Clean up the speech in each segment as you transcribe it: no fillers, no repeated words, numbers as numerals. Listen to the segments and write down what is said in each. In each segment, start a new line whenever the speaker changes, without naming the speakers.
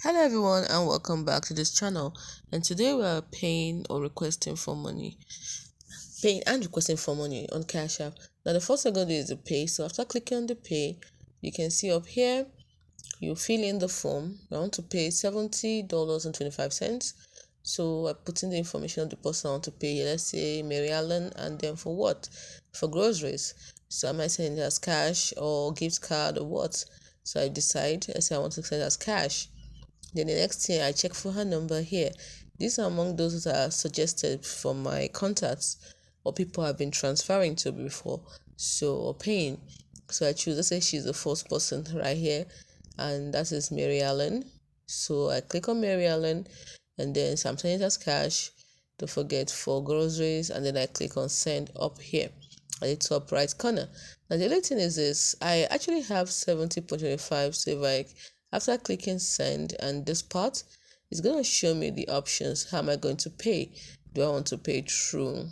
Hello everyone and welcome back to this channel, and today we are paying and requesting for money on Cash App. Now the first thing I'm going to do is the pay. So after clicking on the pay, you can see up here you fill in the form. I want to pay $70.25. So I put in the information of the person I want to pay. Let's say Mary Allen, and then for what? For groceries. So I might send it as cash or gift card or what. So I decide. I say I want to send it as cash. Then the next thing, I check for her number here. These are among those that are suggested from my contacts or people I've been transferring to before, so or paying. So I choose, let's say she's the first person right here, and that is Mary Allen. So I click on Mary Allen, and then sometimes it as cash. Don't forget for groceries, and then I click on send up here at the top right corner. Now the other thing is this: I actually have 70.25. So if I after clicking send and this part, it's going to show me the options. How am I going to pay? Do I want to pay through?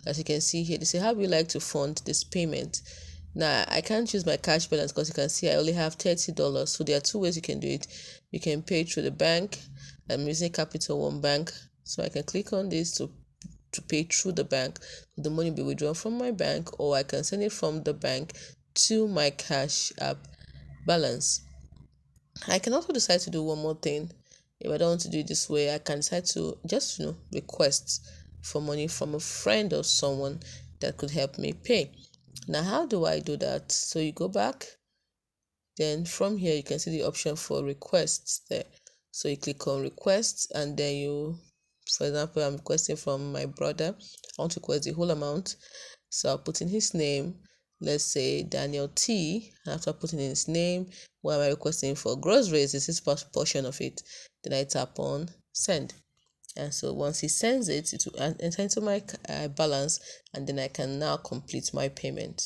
As you can see here, they say, how would you like to fund this payment? Now, I can't choose my cash balance because you can see I only have $30. So there are two ways you can do it. You can pay through the bank. I'm using Capital One Bank. So I can click on this to pay through the bank. The money will be withdrawn from my bank, or I can send it from the bank to my Cash App balance. I can also decide to do one more thing. If I don't want to do it this way, I can decide to just request for money from a friend or someone that could help me pay. Now, how do I do that? So you go back, then from here you can see the option for requests there. So you click on requests, and then for example, I'm requesting from my brother. I want to request the whole amount. So I'll put in his name, let's say Daniel T. After putting in his name, what am I requesting for groceries? This is portion of it. Then I tap on send. And so once he sends it, it will enter into my balance, and then I can now complete my payment.